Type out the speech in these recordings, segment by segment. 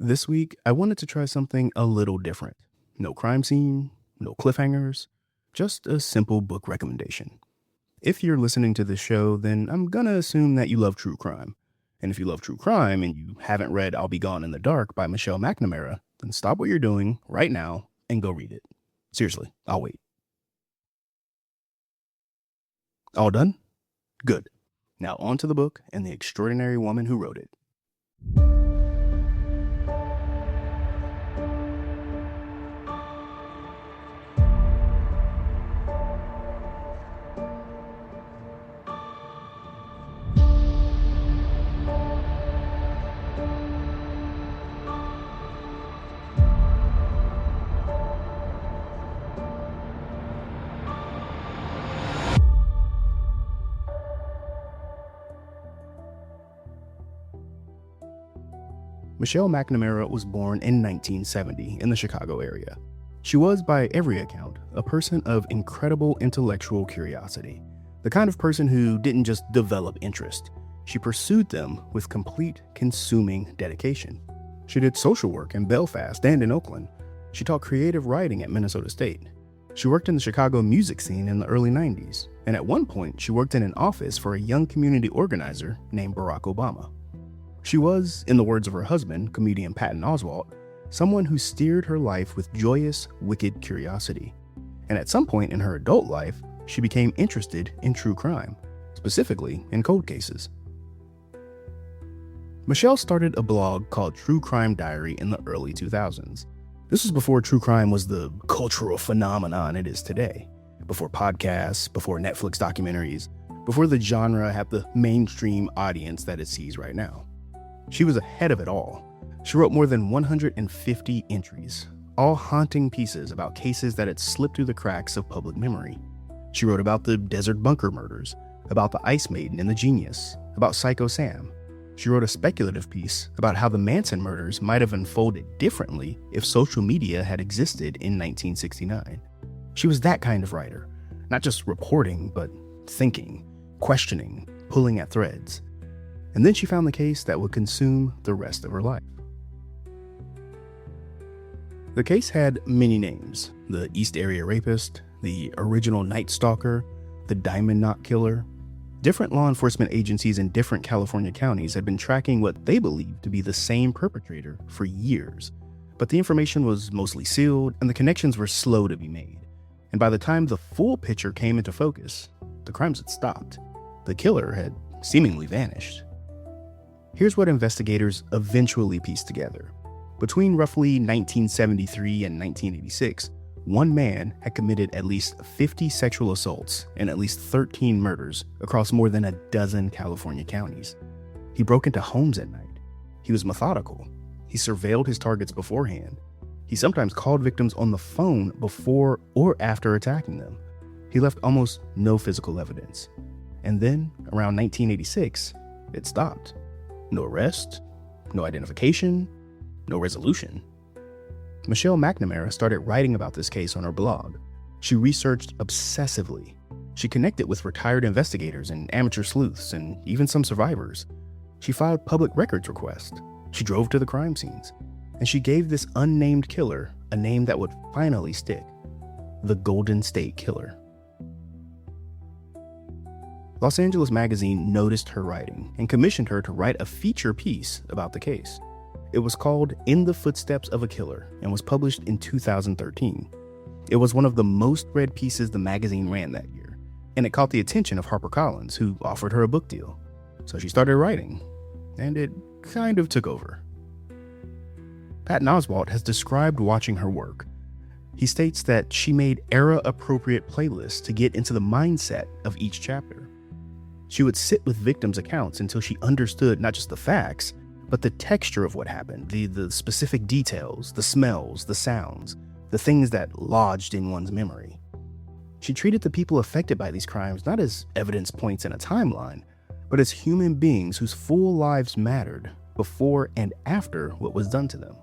This week, I wanted to try something a little different. No crime scene, no cliffhangers, just a simple book recommendation. If you're listening to this show, then I'm gonna assume that you love true crime. And if you love true crime and you haven't read I'll Be Gone in the Dark by Michelle McNamara, then stop what you're doing right now and go read it. Seriously, I'll wait. All done? Good. Now on to the book and the extraordinary woman who wrote it. Michelle McNamara was born in 1970 in the Chicago area. She was, by every account, a person of incredible intellectual curiosity, the kind of person who didn't just develop interest. She pursued them with complete, consuming dedication. She did social work in Belfast and in Oakland. She taught creative writing at Minnesota State. She worked in the Chicago music scene in the early 90s, and at one point she worked in an office for a young community organizer named Barack Obama. She was, in the words of her husband, comedian Patton Oswalt, someone who steered her life with joyous, wicked curiosity. And at some point in her adult life, she became interested in true crime, specifically in cold cases. Michelle started a blog called True Crime Diary in the early 2000s. This was before true crime was the cultural phenomenon it is today, before podcasts, before Netflix documentaries, before the genre had the mainstream audience that it sees right now. She was ahead of it all. She wrote more than 150 entries, all haunting pieces about cases that had slipped through the cracks of public memory. She wrote about the Desert Bunker murders, about the Ice Maiden and the Genius, about Psycho Sam. She wrote a speculative piece about how the Manson murders might have unfolded differently if social media had existed in 1969. She was that kind of writer, not just reporting, but thinking, questioning, pulling at threads. And then she found the case that would consume the rest of her life. The case had many names: the East Area Rapist, the original Night Stalker, the Diamond Knot Killer. Different law enforcement agencies in different California counties had been tracking what they believed to be the same perpetrator for years. But the information was mostly sealed, and the connections were slow to be made. And by the time the full picture came into focus, the crimes had stopped. The killer had seemingly vanished. Here's what investigators eventually pieced together. Between roughly 1973 and 1986, one man had committed at least 50 sexual assaults and at least 13 murders across more than a dozen California counties. He broke into homes at night. He was methodical. He surveilled his targets beforehand. He sometimes called victims on the phone before or after attacking them. He left almost no physical evidence. And then, around 1986, it stopped. No arrest, no identification, no resolution. Michelle McNamara started writing about this case on her blog. She researched obsessively. She connected with retired investigators and amateur sleuths and even some survivors. She filed public records requests. She drove to the crime scenes. And she gave this unnamed killer a name that would finally stick: the Golden State Killer. Los Angeles Magazine noticed her writing and commissioned her to write a feature piece about the case. It was called In the Footsteps of a Killer and was published in 2013. It was one of the most read pieces the magazine ran that year, and it caught the attention of HarperCollins, who offered her a book deal. So she started writing, and it kind of took over. Patton Oswalt has described watching her work. He states that she made era-appropriate playlists to get into the mindset of each chapter. She would sit with victims' accounts until she understood not just the facts, but the texture of what happened, the specific details, the smells, the sounds, the things that lodged in one's memory. She treated the people affected by these crimes not as evidence points in a timeline, but as human beings whose full lives mattered before and after what was done to them.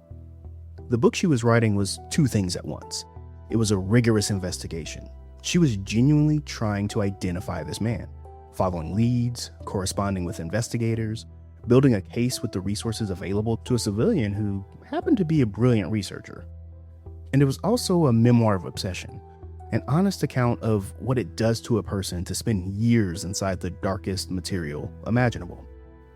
The book she was writing was two things at once. It was a rigorous investigation. She was genuinely trying to identify this man, following leads, corresponding with investigators, building a case with the resources available to a civilian who happened to be a brilliant researcher. And it was also a memoir of obsession, an honest account of what it does to a person to spend years inside the darkest material imaginable.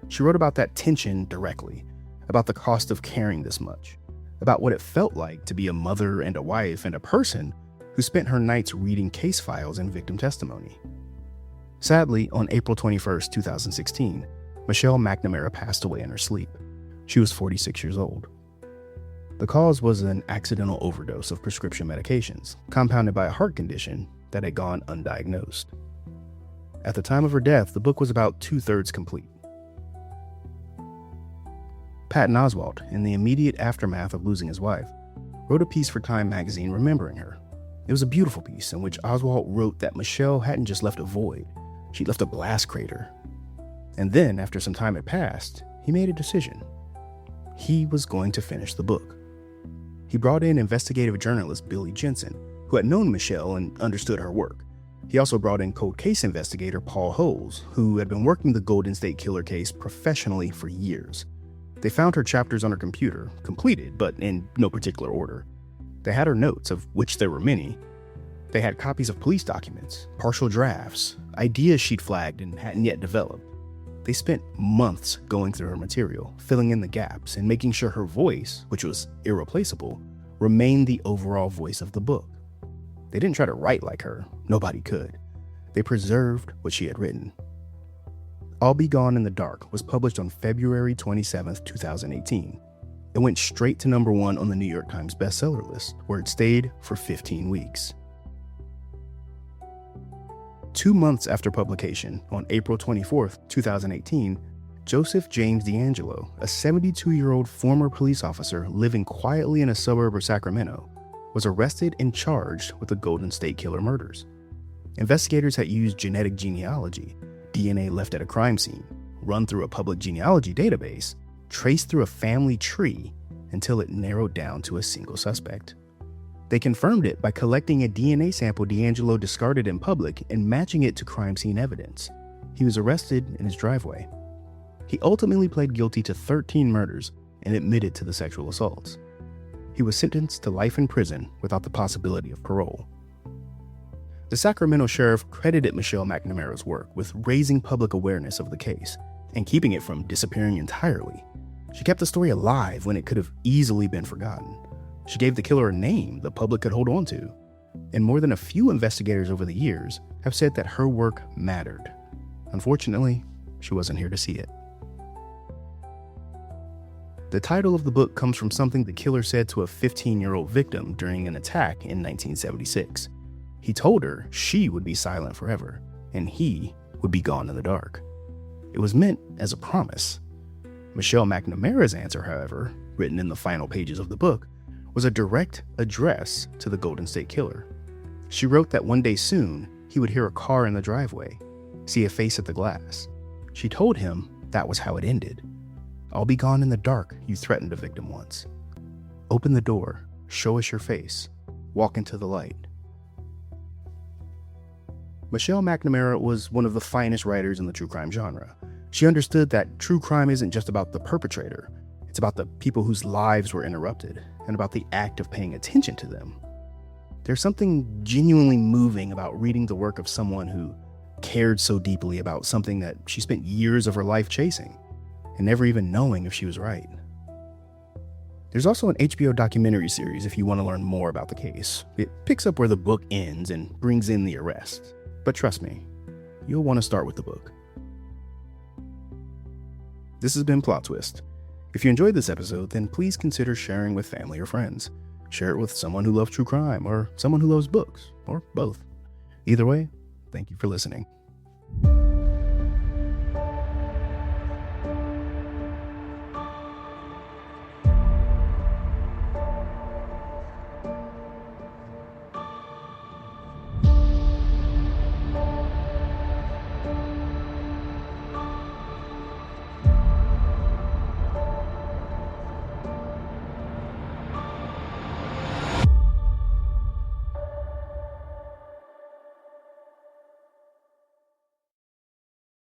She wrote about that tension directly, about the cost of caring this much, about what it felt like to be a mother and a wife and a person who spent her nights reading case files and victim testimony. Sadly, on April 21, 2016, Michelle McNamara passed away in her sleep. She was 46 years old. The cause was an accidental overdose of prescription medications, compounded by a heart condition that had gone undiagnosed. At the time of her death, the book was about 2/3 complete. Patton Oswalt, in the immediate aftermath of losing his wife, wrote a piece for Time magazine remembering her. It was a beautiful piece in which Oswalt wrote that Michelle hadn't just left a void, she'd left a blast crater. And then, after some time had passed, he made a decision. He was going to finish the book. He brought in investigative journalist Billy Jensen, who had known Michelle and understood her work. He also brought in cold case investigator Paul Holes, who had been working the Golden State Killer case professionally for years. They found her chapters on her computer, completed, but in no particular order. They had her notes, of which there were many. They had copies of police documents, partial drafts, ideas she'd flagged and hadn't yet developed. They spent months going through her material, filling in the gaps, and making sure her voice, which was irreplaceable, remained the overall voice of the book. They didn't try to write like her. Nobody could. They preserved what she had written. I'll Be Gone in the Dark was published on February 27, 2018. It went straight to #1 on the New York Times bestseller list, where it stayed for 15 weeks. 2 months after publication, on April 24, 2018, Joseph James D'Angelo, a 72-year-old former police officer living quietly in a suburb of Sacramento, was arrested and charged with the Golden State Killer murders. Investigators had used genetic genealogy, DNA left at a crime scene, run through a public genealogy database, traced through a family tree until it narrowed down to a single suspect. They confirmed it by collecting a DNA sample D'Angelo discarded in public and matching it to crime scene evidence. He was arrested in his driveway. He ultimately pled guilty to 13 murders and admitted to the sexual assaults. He was sentenced to life in prison without the possibility of parole. The Sacramento sheriff credited Michelle McNamara's work with raising public awareness of the case and keeping it from disappearing entirely. She kept the story alive when it could have easily been forgotten. She gave the killer a name the public could hold on to. And more than a few investigators over the years have said that her work mattered. Unfortunately, she wasn't here to see it. The title of the book comes from something the killer said to a 15-year-old victim during an attack in 1976. He told her she would be silent forever, and he would be gone in the dark. It was meant as a promise. Michelle McNamara's answer, however, written in the final pages of the book, was a direct address to the Golden State Killer. She wrote that one day soon, he would hear a car in the driveway, see a face at the glass. She told him that was how it ended. "I'll be gone in the dark," you threatened a victim once. "Open the door, show us your face, walk into the light." Michelle McNamara was one of the finest writers in the true crime genre. She understood that true crime isn't just about the perpetrator. It's about the people whose lives were interrupted and about the act of paying attention to them. There's something genuinely moving about reading the work of someone who cared so deeply about something that she spent years of her life chasing and never even knowing if she was right. There's also an HBO documentary series if you want to learn more about the case. It picks up where the book ends and brings in the arrest. But trust me, you'll want to start with the book. This has been Plot Twist. If you enjoyed this episode, then please consider sharing with family or friends. Share it with someone who loves true crime or someone who loves books, or both. Either way, thank you for listening.